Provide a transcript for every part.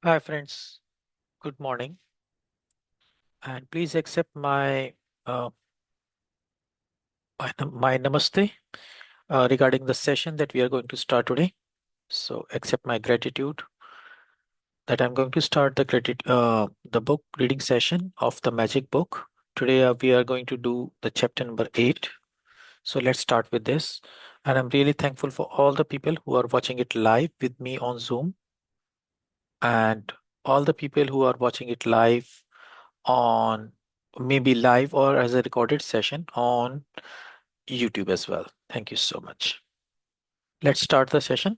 Hi friends, good morning, and please accept uh, my namaste regarding the session that we are going to start today. So accept my gratitude that I'm going to start the book reading session of the Magic Book. Today we are going to do the chapter number 8. So let's start with this. And I'm really thankful for all the people who are watching it live with me on Zoom and all the people who are watching it live on maybe live or as a recorded session on YouTube as well. Thank you so much. Let's start the session.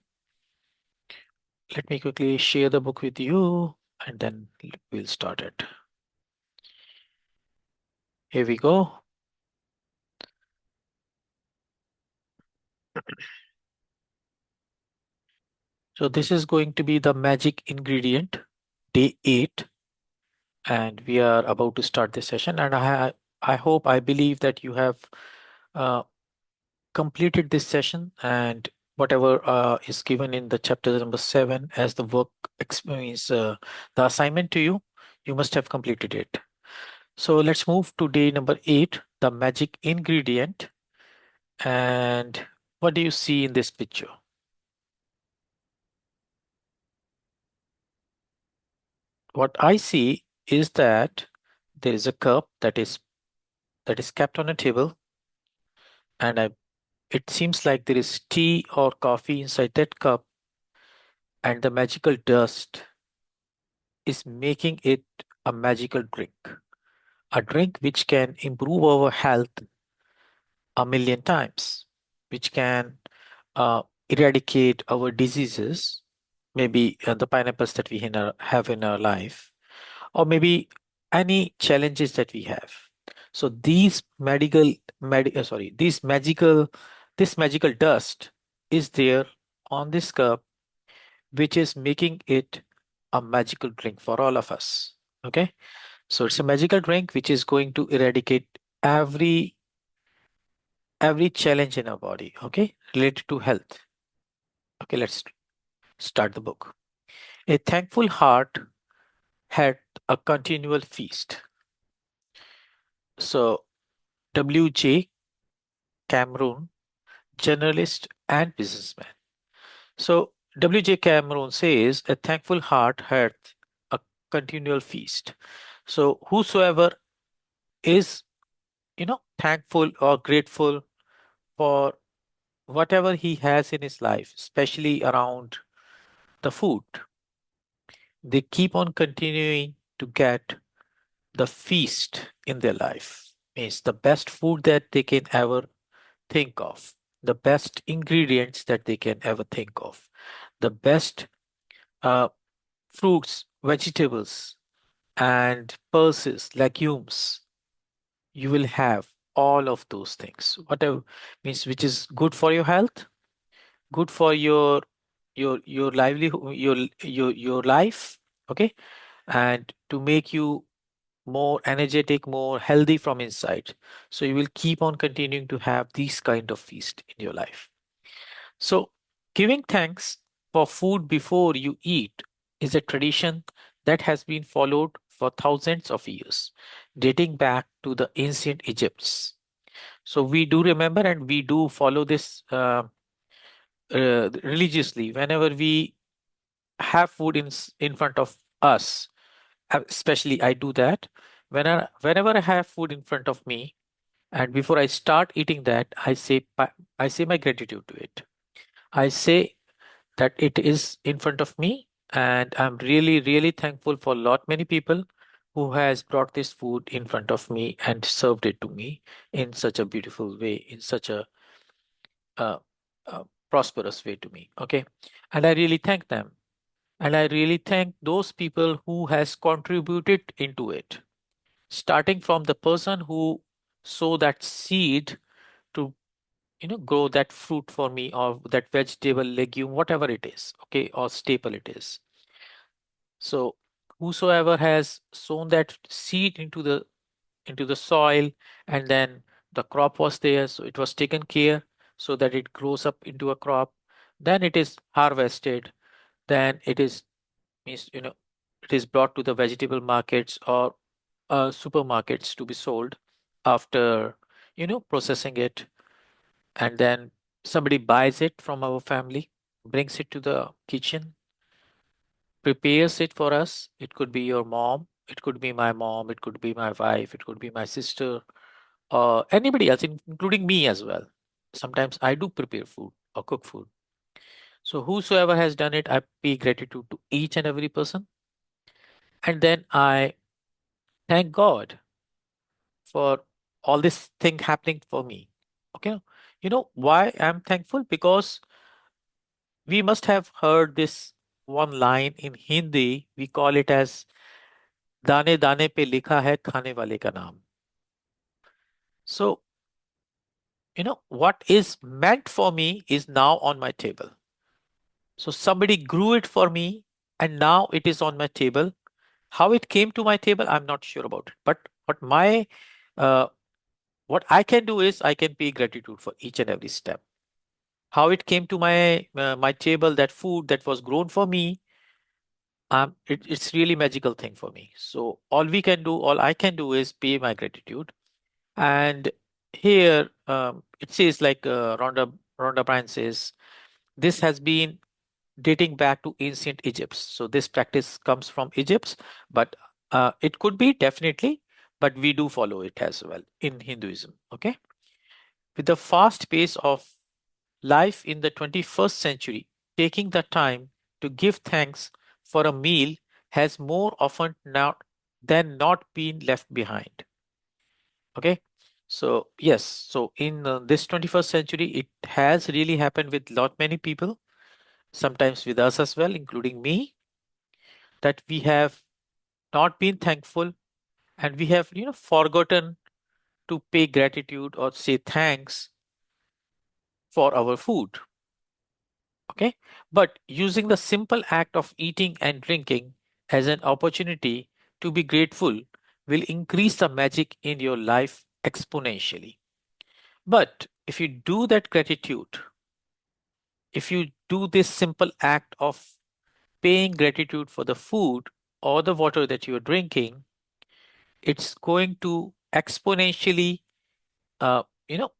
Let me quickly share the book with you and then we'll start it. Here we go. So this is going to be the magic ingredient, day 8, and we are about to start this session. And I believe that you have uh, completed this session and whatever is given in the chapter number 7 as the work means the assignment to you, you must have completed it. So let's move to day number 8, the magic ingredient. And what do you see in this picture? What I see is that there is a cup that is kept on a table, and it seems like there is tea or coffee inside that cup, and the magical dust is making it a magical drink, a drink which can improve our health a million times, which can eradicate our diseases, maybe the pineapples that we have in our life, or maybe any challenges that we have. So this magical dust is there on this cup, which is making it a magical drink for all of us. Okay, so it's a magical drink which is going to eradicate every challenge in our body, okay, related to health. Okay, let's start the book. A thankful heart had a continual feast. So, W.J. Cameron, journalist and businessman. So, W.J. Cameron says, a thankful heart had a continual feast. So, whosoever is, thankful or grateful for whatever he has in his life, especially around the food, they keep on continuing to get the feast in their life. Means the best food that they can ever think of, the best ingredients that they can ever think of, the best uh, fruits, vegetables, and pulses, legumes. You will have all of those things. Whatever means which is good for your health, good for your livelihood, your life, okay, and to make you more energetic, more healthy from inside. So you will keep on continuing to have these kind of feast in your life. So giving thanks for food before you eat is a tradition that has been followed for thousands of years, dating back to the ancient Egypts. So we do remember and we do follow this religiously whenever we have food in front of us. Especially I do that whenever I have food in front of me, and before I start eating that, I say my gratitude to it. I say that it is in front of me, and I'm really really thankful for lot many people who has brought this food in front of me and served it to me in such a beautiful way, in such a uh, prosperous way to me. Okay, and I really thank them, and I really thank those people who has contributed into it, starting from the person who sow that seed to grow that fruit for me, or that vegetable, legume, whatever it is, okay, or staple it is. So whosoever has sown that seed into the soil, and then the crop was there, so it was taken care so that it grows up into a crop, then it is harvested, then it is means it is brought to the vegetable markets or supermarkets to be sold after, processing it. And then somebody buys it from our family, brings it to the kitchen, prepares it for us. It could be your mom, it could be my mom, it could be my wife, it could be my sister, anybody else, including me as well. Sometimes I do prepare food or cook food. So whosoever has done it, I pay gratitude to each and every person. And then I thank God for all this thing happening for me. Okay. You know why I'm thankful? Because we must have heard this one line in Hindi. We call it as दाने दाने पे लिखा है खाने वाले का नाम. So, what is meant for me is now on my table. So somebody grew it for me and now it is on my table. How it came to my table, I'm not sure about it. But uh, what I can do is I can pay gratitude for each and every step. How it came to my table, that food that was grown for me, it's really magical thing for me. So all I can do is pay my gratitude. And here it says like Rhonda Bryan says, this has been dating back to ancient Egypt. So this practice comes from Egypt, but it could be definitely, but we do follow it as well in Hinduism. Okay, with the fast pace of life in the 21st century, taking the time to give thanks for a meal has more often not than not been left behind. Okay. So yes, so in this 21st century, it has really happened with lot many people, sometimes with us as well, including me, that we have not been thankful and we have forgotten to pay gratitude or say thanks for our food. Okay, but using the simple act of eating and drinking as an opportunity to be grateful will increase the magic in your life exponentially. But if you do that gratitude, if you do this simple act of paying gratitude for the food or the water that you're drinking, it's going to exponentially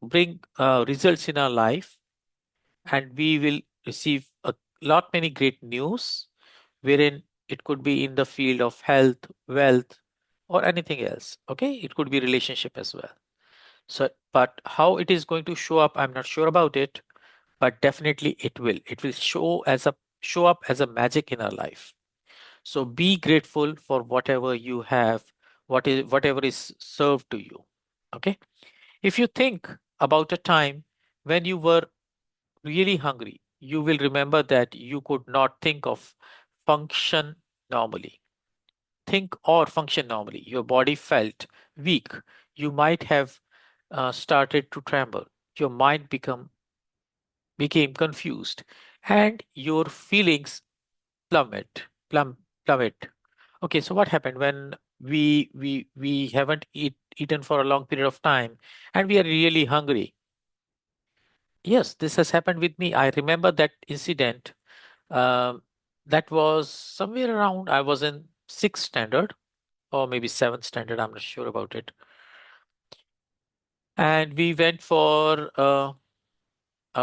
bring results in our life, and we will receive a lot many great news wherein it could be in the field of health, wealth, or anything else. Okay, it could be relationship as well. So but how it is going to show up, I'm not sure about it, but definitely it will show up as a magic in our life. So be grateful for whatever you have, whatever is served to you. Okay. If you think about a time when you were really hungry, you will remember that you could not think of function normally. Think or function normally. Your body felt weak. You might have started to tremble. Your mind became confused, and your feelings plummet. Plummet. Okay, so what happened when we haven't eaten for a long period of time and we are really hungry? Yes, this has happened with me. I remember that incident. Um, that was somewhere around, I was in sixth standard or maybe seventh standard. I'm not sure about it. And we went for a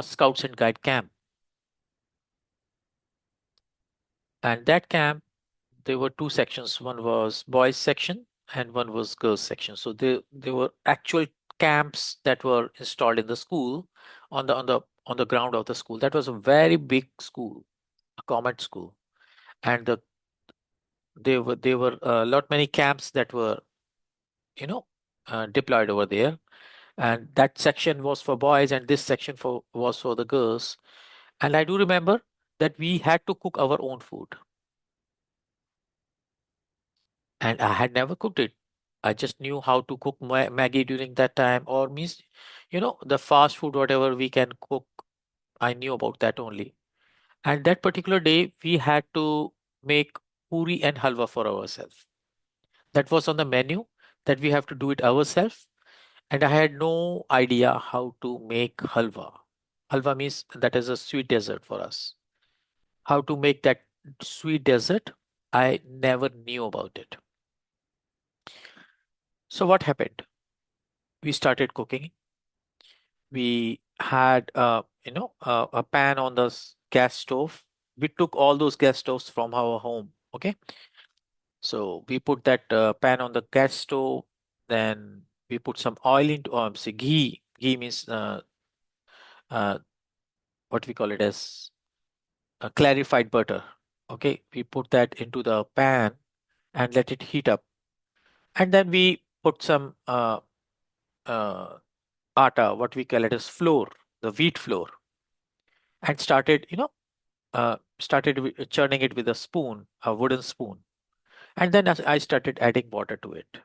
Scouts and Guide camp. And that camp, there were two sections. One was boys section and one was girls section. So there were actual camps that were installed in the school on the ground of the school. That was a very big school, a common school, and there were a lot many camps that were you know deployed over there. And that section was for boys, and this section was for the girls. And I do remember that we had to cook our own food. And I had never cooked it. I just knew how to cook Maggie during that time, or means, the fast food, whatever we can cook. I knew about that only. And that particular day, we had to make puri and halwa for ourselves. That was on the menu that we have to do it ourselves. And I had no idea how to make halwa. Halwa means that is a sweet dessert for us. How to make that sweet dessert? I never knew about it. So what happened? We started cooking. We had a pan on the gas stove. We took all those gas stoves from our home. Okay, so we put that pan on the gas stove. Then we put some oil into, say ghee. Ghee means uh, what we call it as clarified butter. Okay, we put that into the pan and let it heat up, and then we put some uh, atta, what we call it as flour, the wheat flour, and started churning it with a spoon, a wooden spoon. And then as I started adding water to it.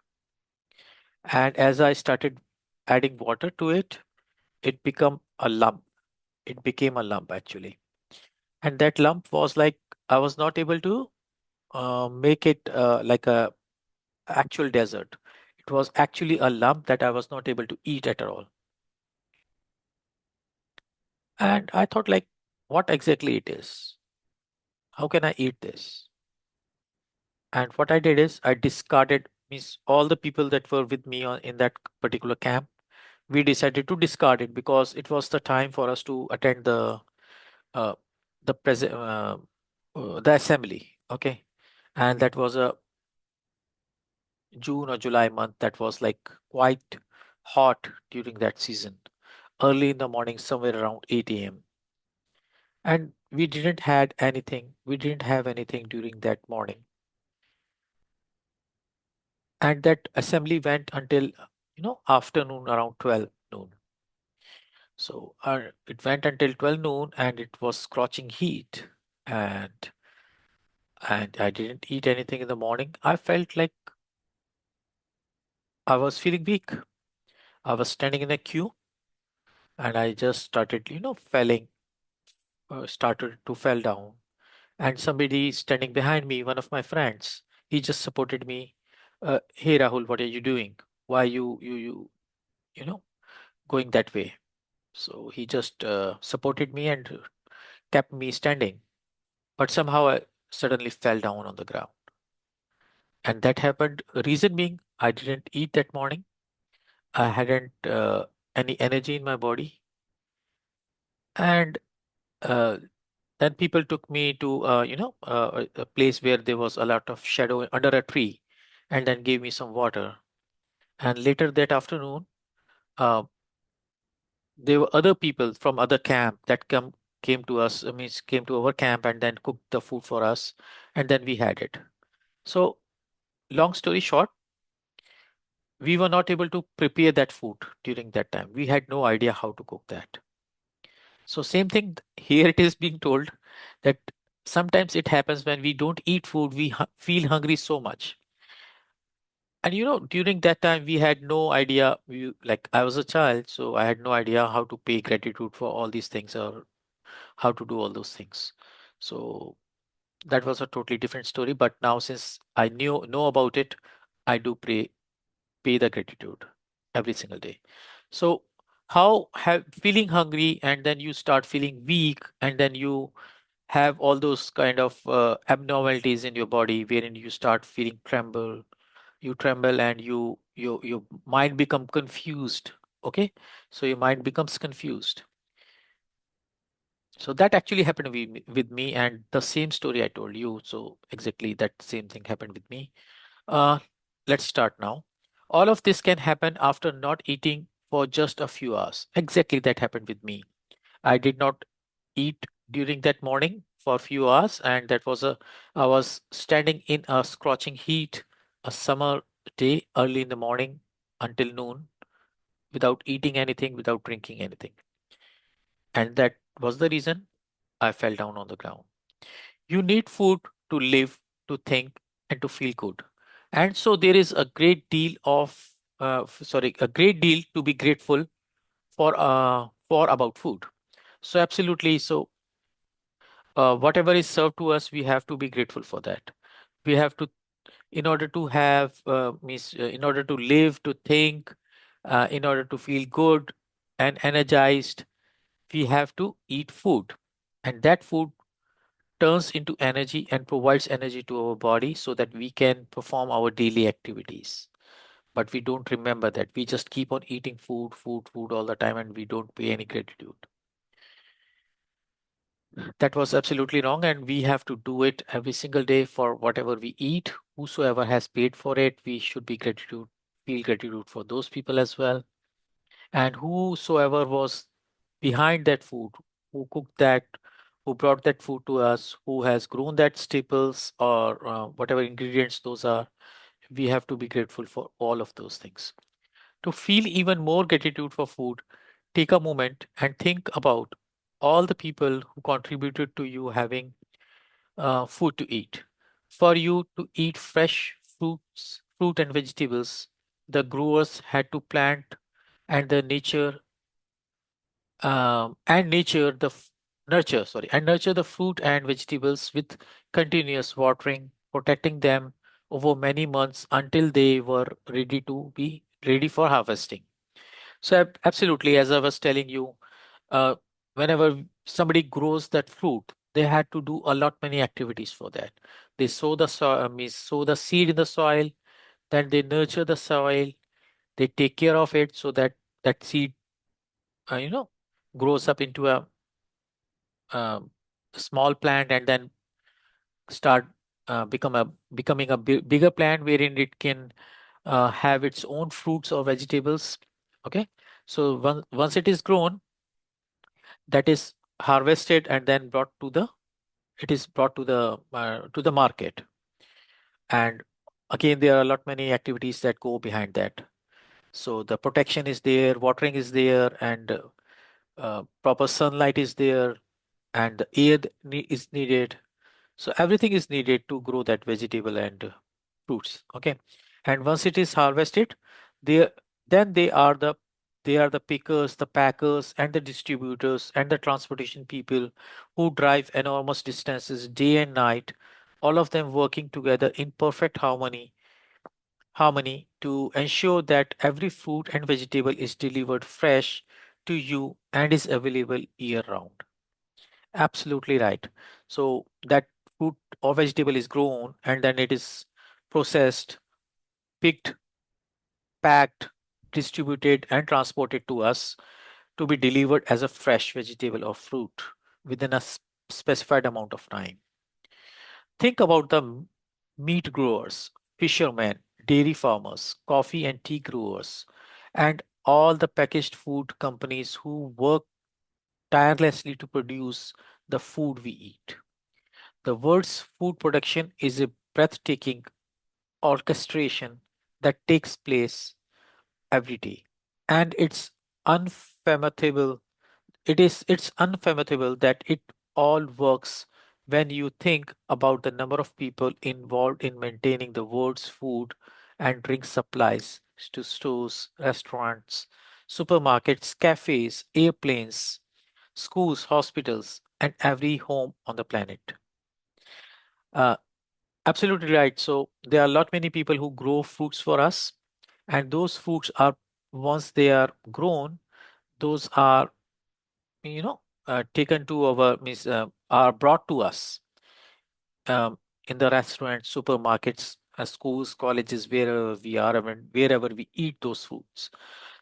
And as I started adding water to it, it became a lump. It became a lump actually. And that lump was like, I was not able to make it like a actual dessert. It was actually a lump that I was not able to eat at all. And I thought like, what exactly it is? How can I eat this? And what I did is I discarded, means all the people that were with me in that particular camp, we decided to discard it because it was the time for us to attend uh, the assembly. Okay, and that was a June or July month. That was like quite hot during that season. Early in the morning, somewhere around 8 a.m. And we didn't had anything. We didn't have anything during that morning, and that assembly went until afternoon around 12 noon. So it went until 12 noon and it was scorching heat. And I didn't eat anything in the morning. I felt like I was feeling weak. I was standing in a queue and I just started, started to fell down. And somebody standing behind me, one of my friends, he just supported me. Hey Rahul, what are you doing? Why you know, going that way? So he just supported me and kept me standing. But somehow I suddenly fell down on the ground. And that happened, reason being, I didn't eat that morning. I hadn't any energy in my body. And uh, then people took me to, a place where there was a lot of shadow under a tree and then gave me some water. And later that afternoon, uh, there were other people from other camp that came to us, I mean, came to our camp and then cooked the food for us. And then we had it. So long story short, we were not able to prepare that food during that time. We had no idea how to cook that. So same thing here it is being told that sometimes it happens when we don't eat food, we feel hungry so much. And during that time we had no idea. Like I was a child, so I had no idea how to pay gratitude for all these things or how to do all those things. So that was a totally different story. But now since I know about it, I do pay the gratitude every single day. So how have feeling hungry and then you start feeling weak and then you have all those kind of abnormalities in your body wherein you start feeling you tremble and your mind become confused. Okay, so your mind becomes confused. So that actually happened with me, and the same story I told you, so exactly that same thing happened with me. uh let's start now. All of this can happen after not eating for just a few hours. Exactly that happened with me. I did not eat during that morning for a few hours, and I was standing in a scorching heat, a summer day, early in the morning until noon, without eating anything, without drinking anything. And that was the reason I fell down on the ground. You need food to live, to think, and to feel good. And so there is a great deal a great deal to be grateful for about food. So absolutely. So whatever is served to us, we have to be grateful for that. We have to, in order to have, in order to live, to think, in order to feel good and energized, we have to eat food. And that food turns into energy and provides energy to our body so that we can perform our daily activities. But we don't remember that. We just keep on eating food, food, food all the time, and we don't pay any gratitude. That was absolutely wrong, and we have to do it every single day for whatever we eat. Whosoever has paid for it, we should be gratitude, feel gratitude for those people as well. And whosoever was behind that food, who cooked that, who brought that food to us, who has grown that staples or whatever ingredients those are, we have to be grateful for all of those things. To feel even more gratitude for food, take a moment and think about all the people who contributed to you having food to eat. For you to eat fresh fruit and vegetables, the growers had to plant and the nature and nature the nurture sorry and nurture the fruit and vegetables with continuous watering, protecting them over many months until they were ready to be ready for harvesting. So absolutely, as I was telling you, uh, whenever somebody grows that fruit, they had to do a lot many activities for that. They sow the soil, means sow the seed in the soil, then they nurture the soil, they take care of it so that that seed, uh, you know, grows up into a um, small plant and then start becoming a bigger plant wherein it can have its own fruits or vegetables. Okay, so once it is grown, that is harvested and then brought to the it is brought to the market. And again, there are a lot many activities that go behind that. So the protection is there, watering is there, and proper sunlight is there, and the air is needed. So everything is needed to grow that vegetable and fruits. Okay, and once it is harvested, they then they are the pickers, the packers, and the distributors and the transportation people who drive enormous distances day and night, all of them working together in perfect harmony to ensure that every fruit and vegetable is delivered fresh to you and is available year round. Absolutely right. So that fruit or vegetable is grown and then it is processed, picked, packed, distributed, and transported to us to be delivered as a fresh vegetable or fruit within a specified amount of time. Think about the meat growers, fishermen, dairy farmers, coffee and tea growers, and all the packaged food companies who work tirelessly to produce the food we eat. The world's food production is a breathtaking orchestration that takes place every day. And unfathomable it's unfathomable that it all works when you think about the number of people involved in maintaining the world's food and drink supplies to stores, restaurants, supermarkets, cafes, airplanes, schools, hospitals, and every home on the planet. Uh, Absolutely right. So there are a lot many people who grow fruits for us, and those fruits are once they are grown, those are taken to our means are brought to us um, in the restaurants, supermarkets, schools, colleges, wherever we are, and wherever we eat those foods.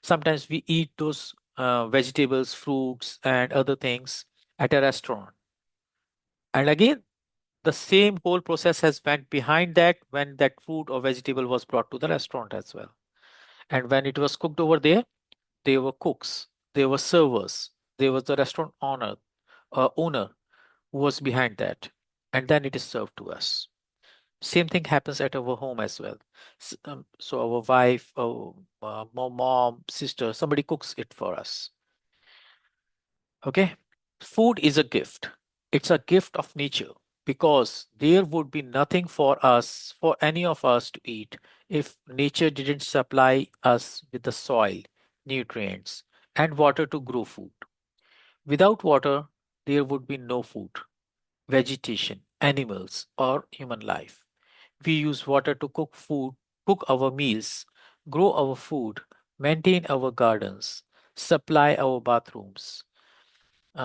Sometimes we eat those vegetables, fruits, and other things at a restaurant, and again the same whole process has went behind that when that food or vegetable was brought to the restaurant as well. And when it was cooked over there, there were cooks, there were servers, there was the restaurant owner who was behind that, and then it is served to us. Same thing happens at our home as well. So our wife, mom, sister, somebody cooks it for us. Okay, food is a gift. It's a gift of nature because there would be nothing for us, for any of us to eat if nature didn't supply us with the soil, nutrients, and water to grow food. Without water, there would be no food, vegetation, animals, or human life. We use water to cook our meals, grow our food, maintain our gardens, supply our bathrooms,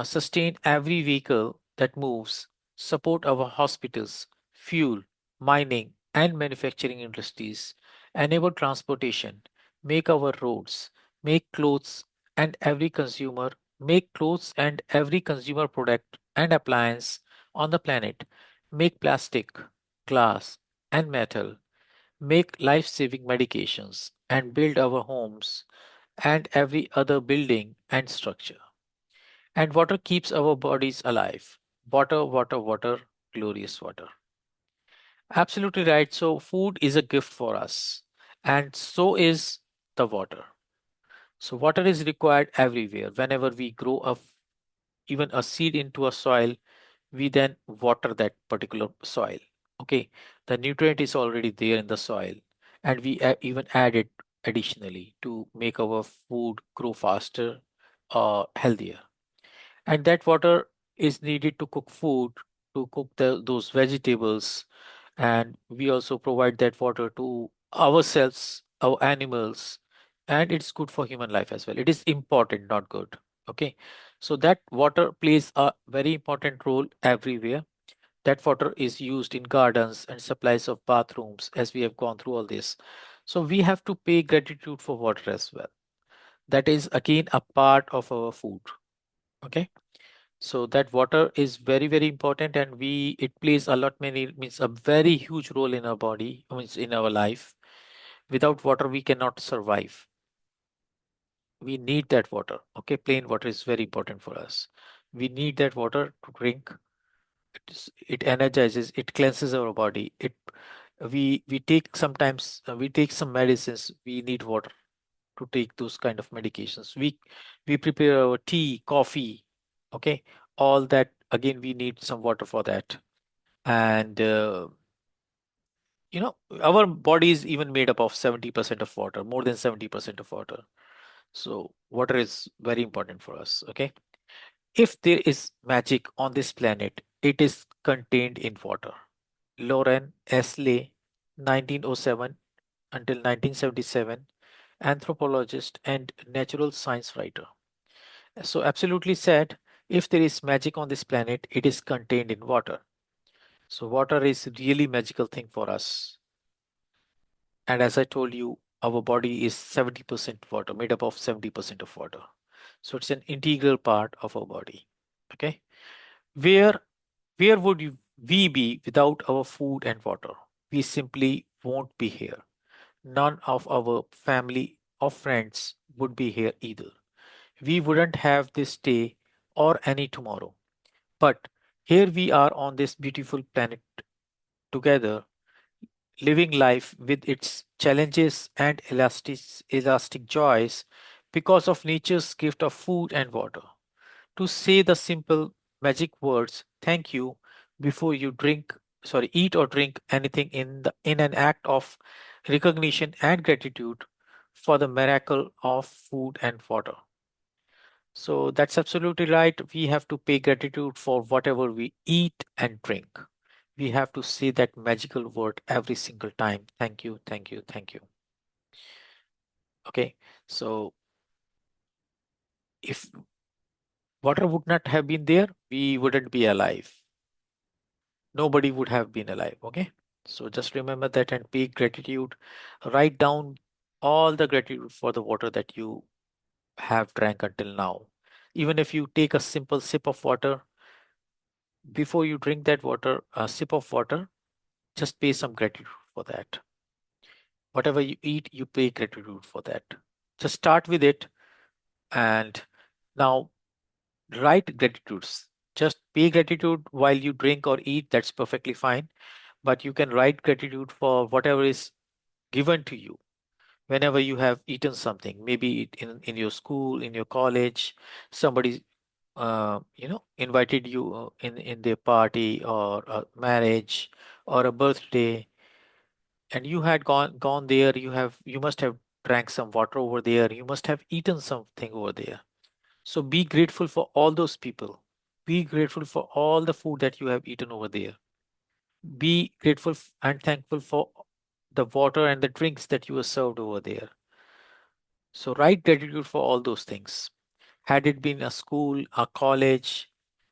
sustain every vehicle that moves, support our hospitals, fuel, mining, and manufacturing industries, enable transportation, make our roads, make clothes, and every consumer make clothes and every consumer product and appliance on the planet, make plastic, glass, and metal, make life-saving medications, and build our homes and every other building and structure. And water keeps our bodies alive. Water, water, water, glorious water. Absolutely right. So, food is a gift for us, and so is the water. So, water is required everywhere. Whenever we grow even a seed into a soil, we then water that particular soil. Okay, the nutrient is already there in the soil, and we even add it additionally to make our food grow faster or healthier. And that water is needed to cook food, to cook those vegetables, and we also provide that water to ourselves, our animals, and it's good for human life as well. It is important, not good. Okay, so that water plays a very important role everywhere. That water is used in gardens and supplies of bathrooms, as we have gone through all this. So we have to pay gratitude for water as well. That is again a part of our food. Okay, so that water is very very important, and we it plays a lot many means a very huge role in our body, means in our life. Without water we cannot survive. We need that water. Okay, plain water is very important for us. We need that water to drink. It energizes, it cleanses our body. We take sometimes we take some medicines, we need water to take those kind of medications. We prepare our tea, coffee. Okay, all that again we need some water for that. And our body is even made up of 70% of water, more than 70% of water. So water is very important for us. Okay, if there is magic on this planet, it is contained in water. Lauren Esley, 1907 until 1977, anthropologist and natural science writer. So absolutely said, if there is magic on this planet, it is contained in water. So water is really magical thing for us. And as I told you, our body is 70% water, made up of 70% of water. So it's an integral part of our body. Okay. Where where would we be without our food and water? We simply won't be here. None of our family or friends would be here either. We wouldn't have this day or any tomorrow. But here we are on this beautiful planet together, living life with its challenges and elastic joys because of nature's gift of food and water. To say the simple magic words thank you before you eat or drink anything in an act of recognition and gratitude for the miracle of food and water. So that's absolutely right. We have to pay gratitude for whatever we eat and drink. We have to say that magical word every single time. Thank you, thank you, thank you. Okay. So if water would not have been there, we wouldn't be alive. Nobody would have been alive. Okay. So just remember that and pay gratitude. Write down all the gratitude for the water that you have drank until now. Even if you take a simple sip of water, before you drink that water, a sip of water, just pay some gratitude for that. Whatever you eat, you pay gratitude for that. Just start with it, and now write gratitudes. Just pay gratitude while you drink or eat, that's perfectly fine. But you can write gratitude for whatever is given to you whenever you have eaten something. Maybe in your school, in your college, somebody invited you in their party or a marriage or a birthday, and you had gone there. You must have drank some water over there. You must have eaten something over there. So be grateful for all those people. Be grateful for all the food that you have eaten over there. Be grateful and thankful for the water and the drinks that you were served over there. So write gratitude for all those things. Had it been a school, a college,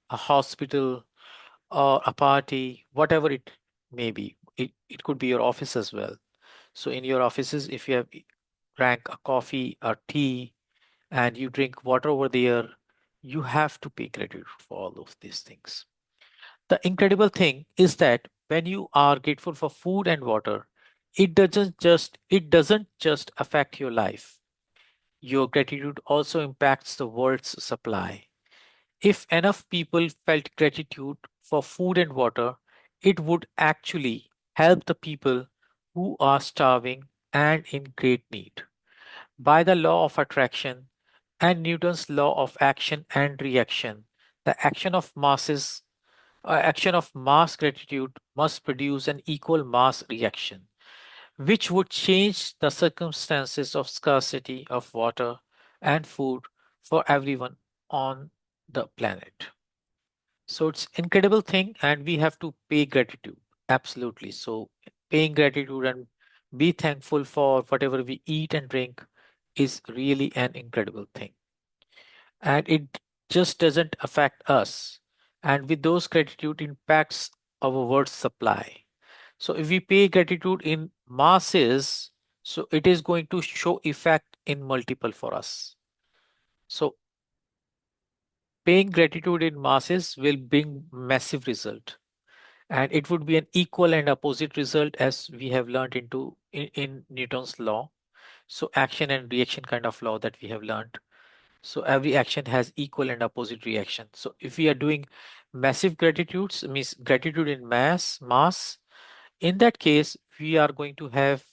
a hospital, or a party, whatever it may be. It could be your office as well. So in your offices, if you have drank a coffee or tea and you drink water over there, you have to pay credit for all of these things. The incredible thing is that when you are grateful for food and water, it doesn't just affect your life. Your gratitude also impacts the world's supply. If enough people felt gratitude for food and water, it would actually help the people who are starving and in great need. By the law of attraction and Newton's law of action and reaction, the action of mass gratitude must produce an equal mass reaction, which would change the circumstances of scarcity of water and food for everyone on the planet. So it's incredible thing and we have to pay gratitude. Absolutely. So paying gratitude and be thankful for whatever we eat and drink is really an incredible thing. And it just doesn't affect us. And with those gratitude impacts our world's supply. So if we pay gratitude in masses, so it is going to show effect in multiple for us. So paying gratitude in masses will bring massive result, and it would be an equal and opposite result as we have learned in Newton's law. So action and reaction kind of law that we have learned. So every action has equal and opposite reaction. So if we are doing massive gratitudes, means gratitude in mass, in that case we are going to have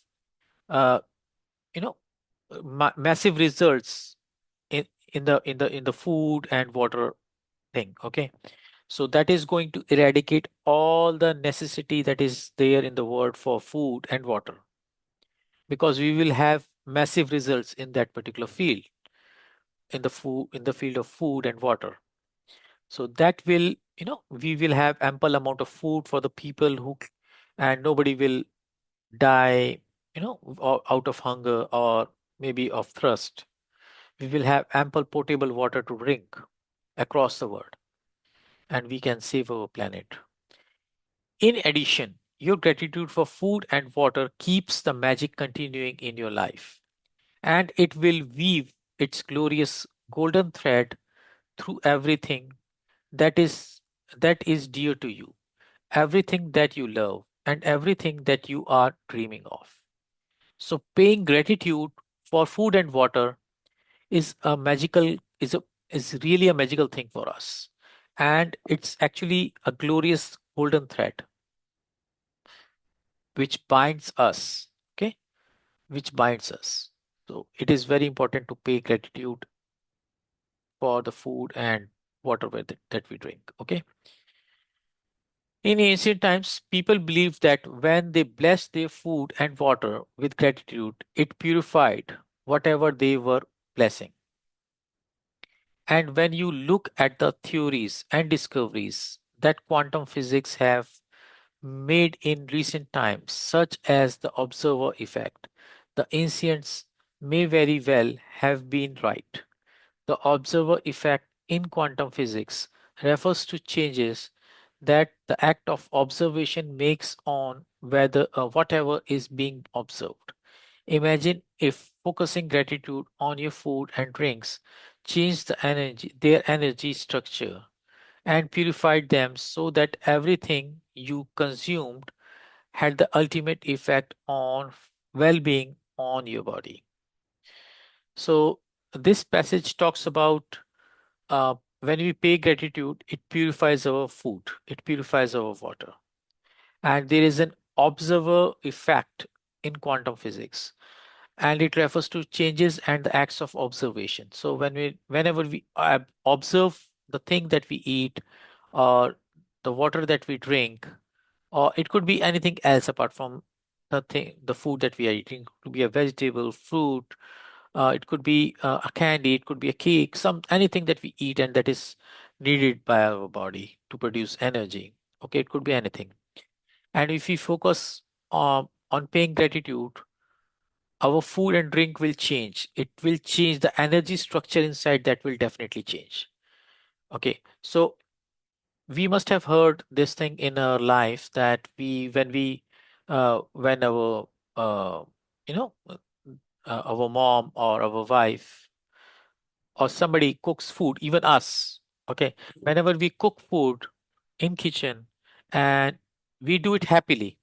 uh, you know massive results in the food and water thing. Okay, so that is going to eradicate all the necessity that is there in the world for food and water, because we will have massive results in that particular field, in the field of food and water. So that will, we will have ample amount of food for the people and nobody will die, out of hunger or maybe of thirst. We will have ample potable water to drink across the world, and we can save our planet. In addition, your gratitude for food and water keeps the magic continuing in your life, and it will weave its glorious golden thread through everything that is that is dear to you, everything that you love, and everything that you are dreaming of. So paying gratitude for food and water is a magical is really a magical thing for us. And it's actually a glorious golden thread which binds us. Okay, which binds us. So it is very important to pay gratitude for the food and water that we drink. Okay. In ancient times, people believed that when they blessed their food and water with gratitude, it purified whatever they were blessing. And when you look at the theories and discoveries that quantum physics have made in recent times, such as the observer effect, the ancients may very well have been right. The observer effect in quantum physics refers to changes that the act of observation makes on whether whatever is being observed. Imagine if focusing gratitude on your food and drinks changed their energy structure and purified them so that everything you consumed had the ultimate effect on well-being on your body. So this passage talks about when we pay gratitude, it purifies our food, it purifies our water. And there is an observer effect in quantum physics, and it refers to changes and the acts of observation. So whenever we observe the thing that we eat, or the water that we drink, or it could be anything else apart from the food that we are eating. It could be a vegetable, fruit, it could be a candy, it could be a cake, anything that we eat and that is needed by our body to produce energy. Okay, it could be anything. And if we focus on paying gratitude, our food and drink will change. It will change the energy structure inside, that will definitely change. Okay, so We must have heard this thing in our life that when our uh, you know our mom or our wife or somebody cooks food, even us, okay, whenever we cook food in kitchen and we do it happily,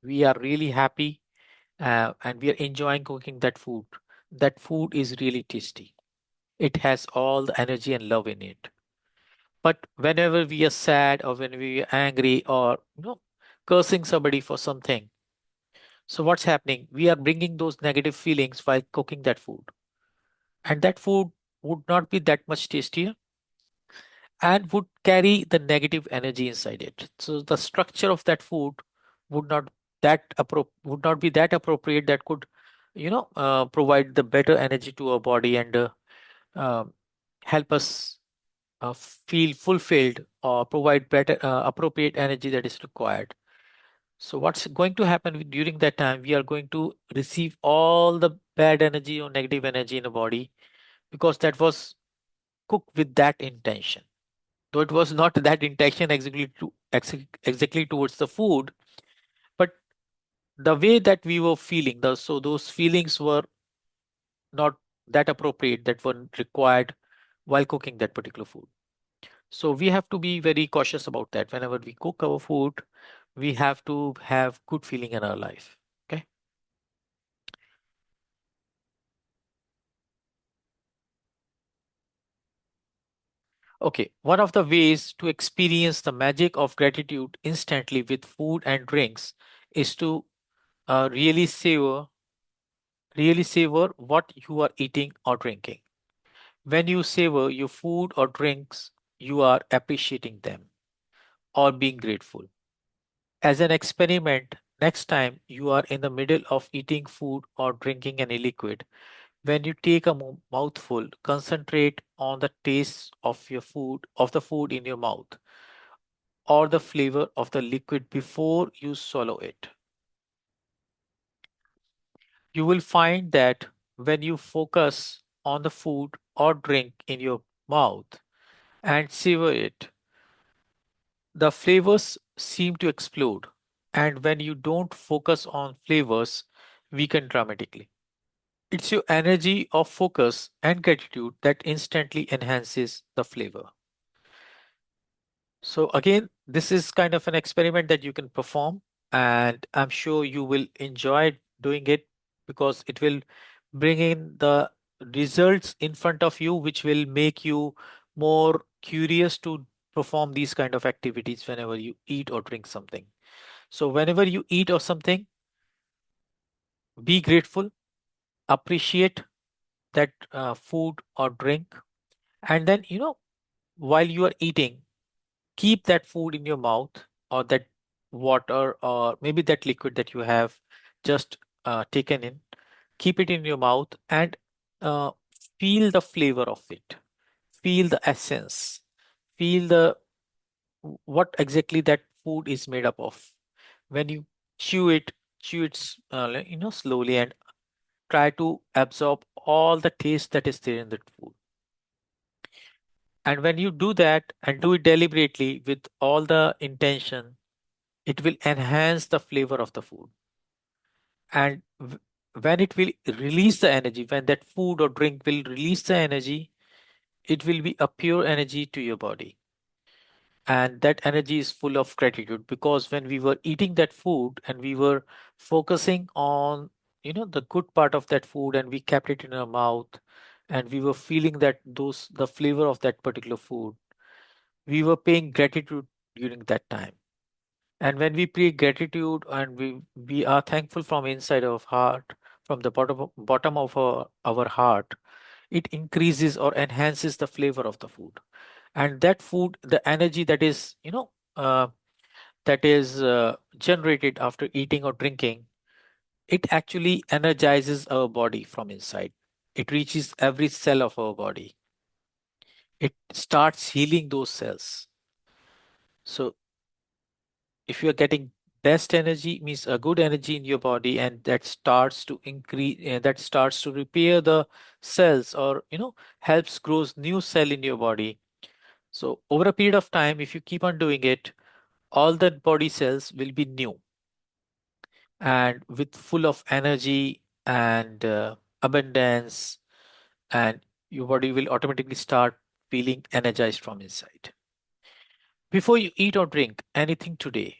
we are really happy, and we are enjoying cooking that food. That food is really tasty. It has all the energy and love in it. But whenever we are sad or when we are angry or cursing somebody for something, so what's happening? We are bringing those negative feelings while cooking that food, and that food would not be that much tastier and would carry the negative energy inside it. So the structure of that food would not would not be that appropriate that could provide the better energy to our body and um help us feel fulfilled or provide better appropriate energy that is required. So what's going to happen during that time? We are going to receive all the bad energy or negative energy in the body because that was cooked with that intention. Though it was not that intention exactly towards the food, but the way that we were feeling, so those feelings were not that appropriate that were required while cooking that particular food. So we have to be very cautious about that. Whenever we cook our food, we have to have good feeling in our life. Okay. Okay. One of the ways to experience the magic of gratitude instantly with food and drinks is to uh, really savor, really savor what you are eating or drinking. When you savor your food or drinks, you are appreciating them or being grateful. As an experiment, next time you are in the middle of eating food or drinking any liquid, when you take a mouthful, concentrate on the taste of the food in your mouth, or the flavor of the liquid before you swallow it. You will find that when you focus on the food or drink in your mouth and savor it, the flavors seem to explode. And when you don't focus on flavors, weaken dramatically. It's your energy of focus and gratitude that instantly enhances the flavor. So again, this is kind of an experiment that you can perform, and I'm sure you will enjoy doing it because it will bring in the results in front of you, which will make you more curious to perform these kind of activities whenever you eat or drink something. So whenever you eat or something, be grateful, appreciate that food or drink, and then while you are eating, keep that food in your mouth or that water or maybe that liquid that you have just taken in, keep it in your mouth and uh, feel the flavor of it, feel the essence, feel the what exactly that food is made up of. When you chew it, slowly and try to absorb all the taste that is there in that food. And when you do that and do it deliberately with all the intention, it will enhance the flavor of the food. And when it will release the energy, when that food or drink will release the energy, it will be a pure energy to your body. And that energy is full of gratitude because when we were eating that food and we were focusing on the good part of that food and we kept it in our mouth and we were feeling that those the flavor of that particular food, we were paying gratitude during that time. And when we pay gratitude and we are thankful from inside of heart, from the bottom of our heart, it increases or enhances the flavor of the food. And that food, the energy that is, generated after eating or drinking, it actually energizes our body from inside. It reaches every cell of our body. It starts healing those cells. So if you are getting best energy means a good energy in your body and that starts to increase that starts to repair the cells or helps grows new cell in your body, So over a period of time, if you keep on doing it, all the body cells will be new and with full of energy and abundance, and your body will automatically start feeling energized from inside. Before you eat or drink anything today,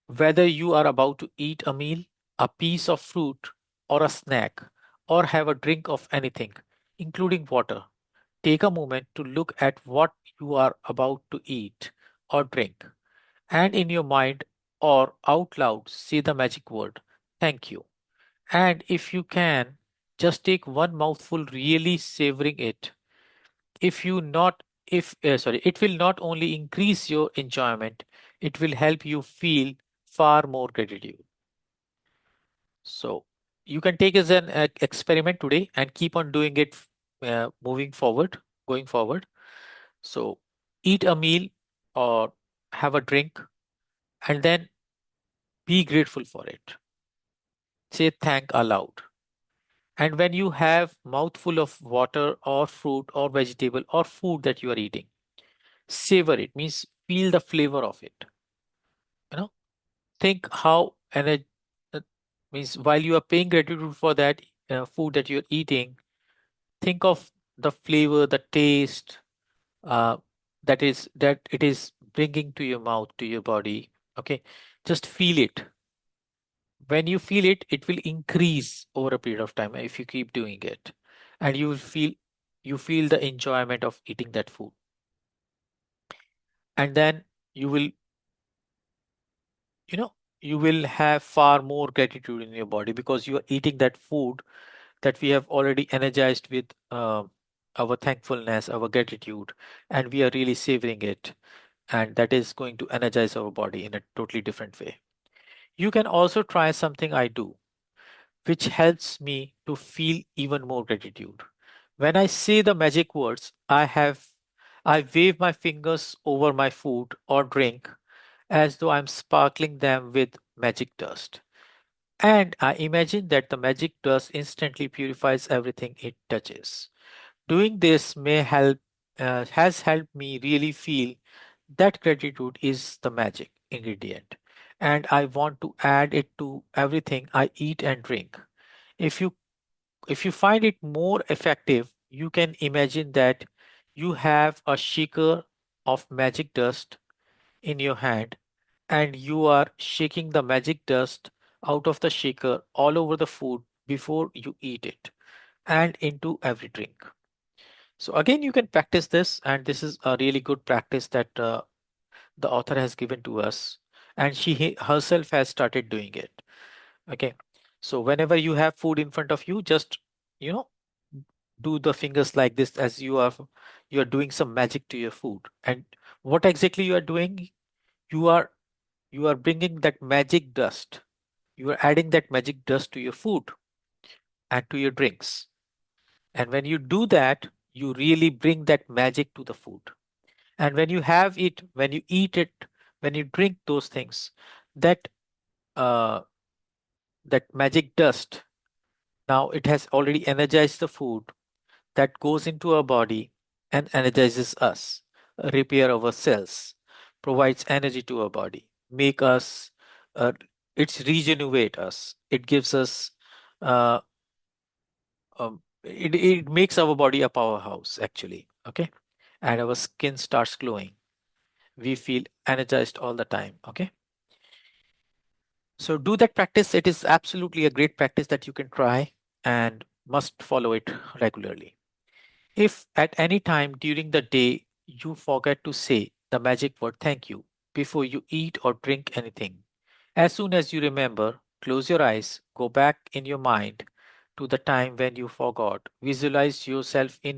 whether you are about to eat a meal, a piece of fruit, or a snack, or have a drink of anything, including water, take a moment to look at what you are about to eat or drink, and in your mind or out loud say the magic word, thank you. And if you can, just take one mouthful, really savoring it. If you not, if sorry, it will not only increase your enjoyment, it will help you feel far more gratitude. So you can take as an experiment today and keep on doing it, moving forward, going forward. So eat a meal or have a drink and then be grateful for it. Say thank aloud. And when you have mouthful of water or fruit or vegetable or food that you are eating, savor it, means feel the flavor of it. You know, think how and it means while you are paying gratitude for that food that you're eating, think of the flavor, the taste, uh, that it is bringing to your mouth, to your body. Okay, just feel it. When you feel it, it will increase over a period of time if you keep doing it, and you feel the enjoyment of eating that food, and then you will you know you will have far more gratitude in your body because you are eating that food that we have already energized with our thankfulness, our gratitude, and we are really savoring it, and that is going to energize our body in a totally different way. You can also try something I do, which helps me to feel even more gratitude. When I say the magic words, I wave my fingers over my food or drink as though I'm sparkling them with magic dust. And I imagine that the magic dust instantly purifies everything it touches. Doing this has helped me really feel that gratitude is the magic ingredient, and I want to add it to everything I eat and drink. If you if you find it more effective, you can imagine that you have a shaker of magic dust in your hand and you are shaking the magic dust out of the shaker all over the food before you eat it and into every drink. So again, you can practice this, and this is a really good practice that the author has given to us, and herself has started doing it. Okay, so whenever you have food in front of you, just you know do the fingers like this as you are doing some magic to your food. And what exactly you are doing? You are you are bringing that magic dust. You are adding that magic dust to your food and to your drinks. And when you do that, you really bring that magic to the food. And when you have it, when you eat it, when you drink those things, that uh, that magic dust, now it has already energized the food that goes into our body and energizes us, repair our cells, provides energy to our body, make us, uh, it's regenerate us. It gives us, it makes our body a powerhouse actually. Okay, and our skin starts glowing. We feel energized all the time. Okay, so do that practice. It is absolutely a great practice that you can try and must follow it regularly. If at any time during the day you forget to say the magic word thank you before you eat or drink anything, as soon as you remember, close your eyes, go back in your mind to the time when you forgot. Visualize yourself in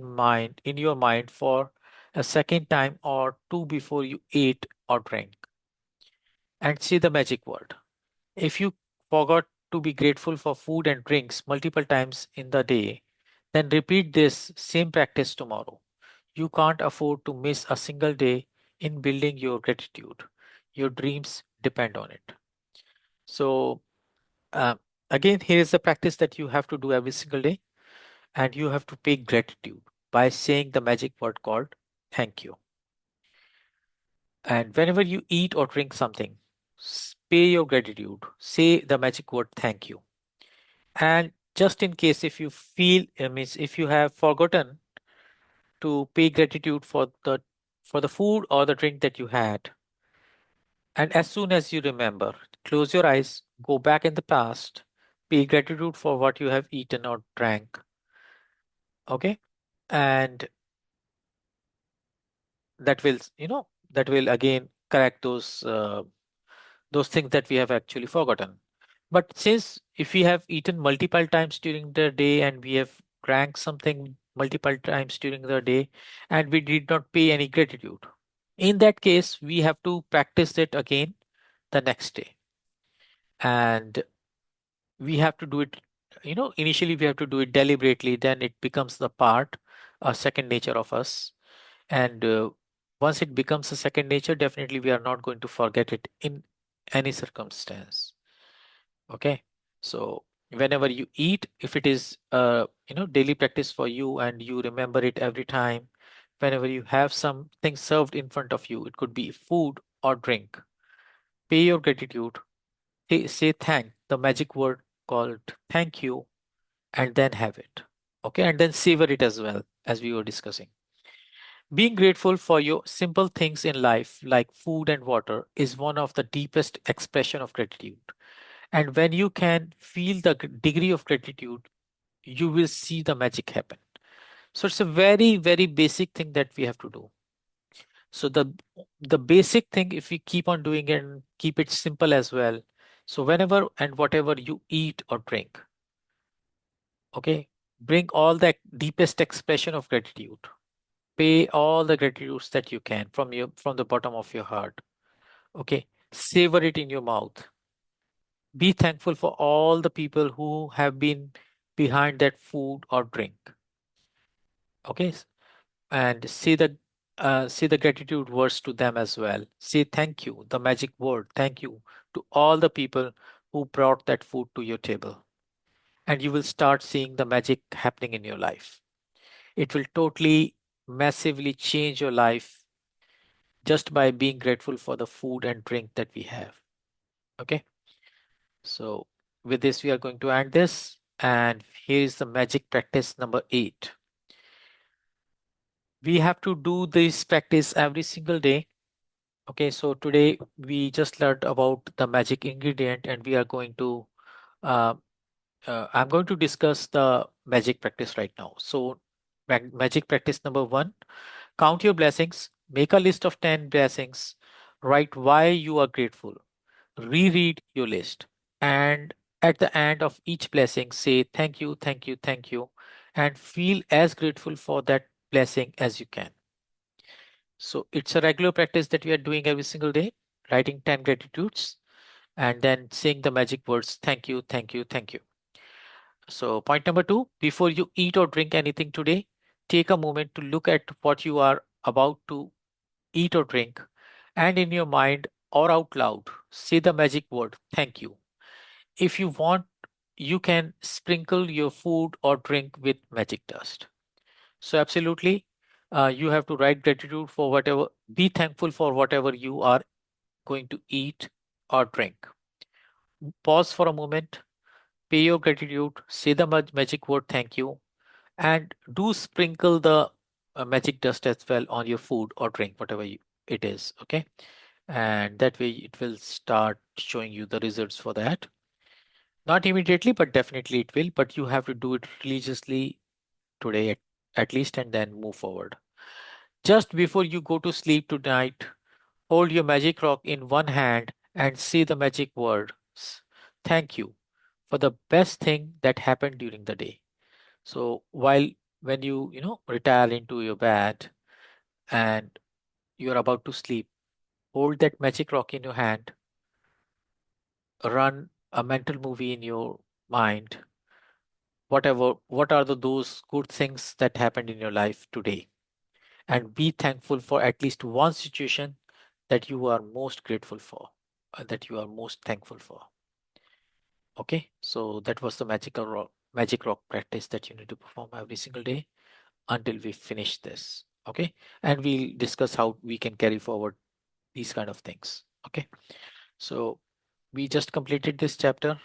your mind for a second time or two before you ate or drank, and say the magic word. If you forgot to be grateful for food and drinks multiple times in the day, then repeat this same practice tomorrow. You can't afford to miss a single day in building your gratitude. Your dreams depend on it. So, uh, again, here is the practice that you have to do every single day, and you have to pay gratitude by saying the magic word called thank you. And whenever you eat or drink something, pay your gratitude. Say the magic word thank you. And just in case if you feel, means if you have forgotten to pay gratitude for the food or the drink that you had, and as soon as you remember, close your eyes, go back in the past, pay gratitude for what you have eaten or drank. Okay. And that will, that will again correct those things that we have actually forgotten. But since if we have eaten multiple times during the day and we have drank something multiple times during the day and we did not pay any gratitude, in that case we have to practice it again the next day. And we have to do it, initially we have to do it deliberately, then it becomes the part, a second nature of us. And once it becomes a second nature, definitely we are not going to forget it in any circumstance. Okay. So whenever you eat, if it is daily practice for you and you remember it every time, whenever you have something served in front of you, it could be food or drink, pay your gratitude, say thank, the magic word called thank you, and then have it. Okay. And then savor it as well, as we were discussing. Being grateful for your simple things in life, like food and water, is one of the deepest expression of gratitude. And when you can feel the degree of gratitude, you will see the magic happen. So it's a very, very basic thing that we have to do. So the basic thing, if we keep on doing it and keep it simple as well. So whenever and whatever you eat or drink, okay, bring all that deepest expression of gratitude. Pay all the gratitudes that you can from the bottom of your heart. Okay. Savor it in your mouth. Be thankful for all the people who have been behind that food or drink. Okay. And say the gratitude words to them as well. Say thank you, the magic word, thank you to all the people who brought that food to your table. And you will start seeing the magic happening in your life. It will totally, massively change your life just by being grateful for the food and drink that we have. Okay. So with this, we are going to end this. And here is the magic practice number 8. We have to do this practice every single day. Okay. So today we just learned about the magic ingredient and we are going to, uh, I'm going to discuss the magic practice right now. So magic practice number 1, count your blessings, make a list of 10 blessings, write why you are grateful, reread your list, and at the end of each blessing, say thank you, thank you, thank you, and feel as grateful for that blessing as you can. So it's a regular practice that we are doing every single day, writing 10 gratitudes and then saying the magic words thank you, thank you, thank you. So, point number 2, before you eat or drink anything today, take a moment to look at what you are about to eat or drink, and in your mind or out loud, say the magic word thank you. If you want, you can sprinkle your food or drink with magic dust. So, absolutely, you have to write gratitude for whatever, be thankful for whatever you are going to eat or drink. Pause for a moment, pay your gratitude, say the magic word thank you, and do sprinkle the magic dust as well on your food or drink, whatever it is. Okay. And that way it will start showing you the results for that. Not immediately, but definitely it will. But you have to do it religiously today at least, and then move forward. Just before you go to sleep tonight, hold your magic rock in one hand and say the magic words. Thank you for the best thing that happened during the day. So while when you retire into your bed and you're about to sleep, hold that magic rock in your hand, run a mental movie in your mind. What are those good things that happened in your life today? And be thankful for at least one situation that you are most grateful for, that you are most thankful for. Okay, so that was the magic rock practice that you need to perform every single day until we finish this. Okay, and we'll discuss how we can carry forward these kind of things. Okay. So we just completed this chapter,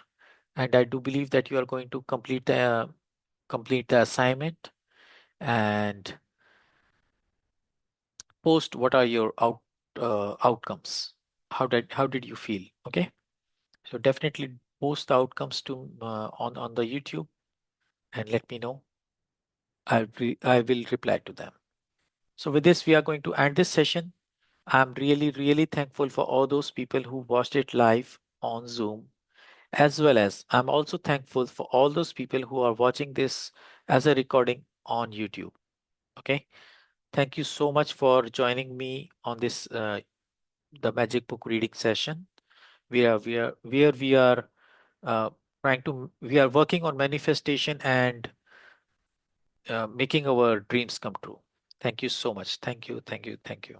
and I do believe that you are going to complete the assignment and post what are your outcomes. How did you feel? Okay. So definitely post the outcomes to on the YouTube and let me know. I will reply to them. So with this, we are going to end this session. I'm really, really thankful for all those people who watched it live on Zoom, as well as I'm also thankful for all those people who are watching this as a recording on YouTube. Okay. Thank you so much for joining me on this the Magic Book reading session. We are uh, we are working on manifestation and making our dreams come true. Thank you so much. Thank you. Thank you. Thank you.